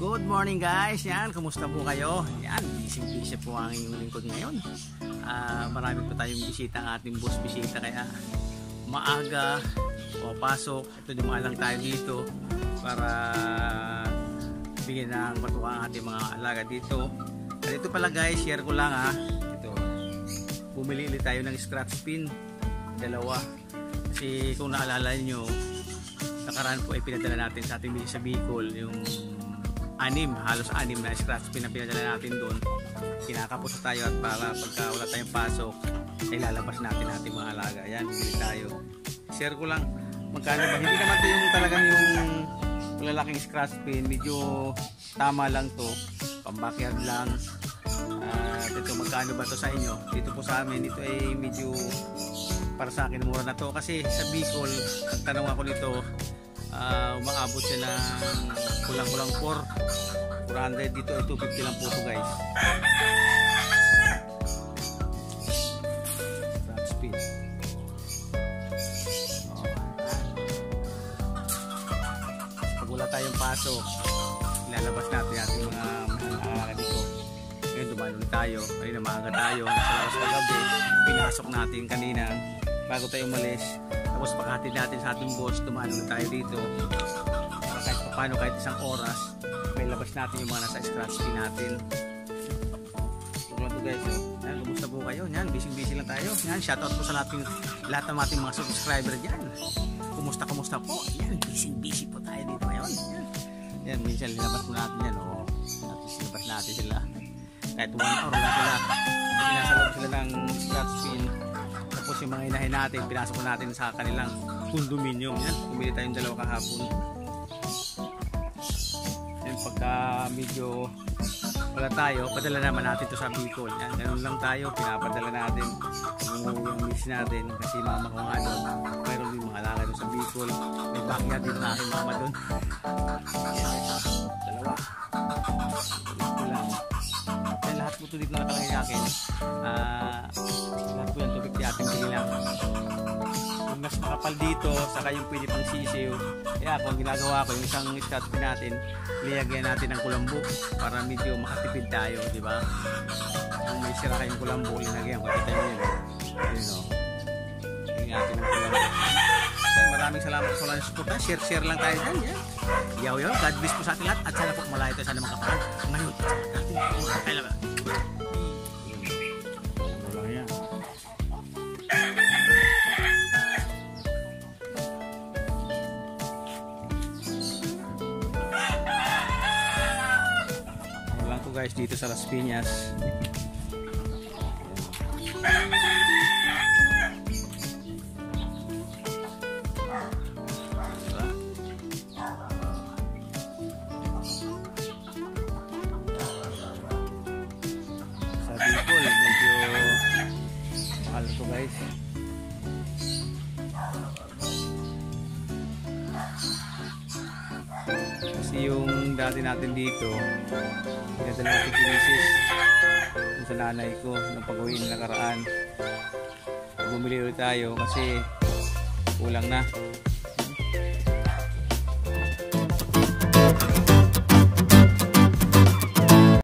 Good morning guys, yan, kumusta po kayo? Yan, busy po ang inyong lingkod ngayon. Marami po tayong bisita, ang ating boss bisita, kaya maaga o pasok. Ito, dumaan lang tayo dito para bigyan ng patuwa ang ating mga alaga dito. At ito pala guys, share ko lang ito, bumili ulit tayo ng scratch pin, dalawa. Kasi kung naalala nyo, nakaraan po ay pinadala natin sa ating sa Bicol yung halos anim na scratch pin na pinadala natin doon. Kinakapos tayo at para pagka wala tayong pasok ay lalabas natin ating mga alaga. Ayan, bili tayo. Share ko lang magkano ba. Hindi naman ito yung talagang yung malalaking scratch pin, medyo tama lang to, pang-backyard lang. Ito, magkano ba to sa inyo? Dito po sa amin, ito ay medyo para sa akin mura na to, kasi sa Bicol nagtanong ako nito, umaabot siya ng kulang-kulang 400. Dito ay 250 lang po ito guys. Scratch pin. Pag wala tayong pasok, ilalabas natin ating mga alaga dito. Ngayon dumaan tayo, kanina maaga tayo, nasa labas kagabi, pinasok natin kanina bago tayo umalis. Tapos paghatid natin sa ating boss, dumaan tayo dito para kahit paano, kahit isang oras may labas natin yung mga nasa scratch pin natin. Ito lang to guys. Yan, kumusta po kayo? Yan, busy lang tayo. Yan, shoutout po sa lahat ng ating mga subscriber dyan. Kumusta po? Yan, busy po tayo dito ngayon. Yan, minsan linabas mo natin yan. Linabas natin sila kahit 1 hour lang sila. Nasa loob sila ng scratch pin. Tapos yung mga inahin natin, pinasok natin sa kanilang condominium. Yan, pumili tayong dalawa kahapon. Yan, pagka medyo wala tayo, padala naman natin to sa Bicol. Yan, ganun lang tayo, pinapadala natin. Umuwi ang miss natin kasi mama ko nga doon, mayroon din mga alaga doon sa Bicol. May backyard din na aking mama doon. Yan, dalawa. Ito lang. Yan, lahat po ito dito nakalagay sa akin. Lahat po yan, tubig di ating bili lang. Yung mas makapal dito, saka yung pwede pang sisiw. Kaya kung ginagawa ko, yung isang scratch pin natin, nilagyan natin ng kulambo para medyo makatipid tayo, di ba? Kung may sira kayong kulambo, linagyan ko. Kita nyo yun. Yun o. Yung atin ng kulambo. Maraming salamat sa walang support. Share lang tayo dyan. Yaw. God bless po sa ating lahat. At sana po malayo tayo sana makaparang. Ngayon, I love it. Guys, dito sa Las Piñas. Sa Bicol, medyo mahal to guys. Kasi yung dati natin dito, pinadala natin kinisis yung sa nanay ko nung pag-uwi na nakaraan. Bumili ulit tayo kasi kulang na.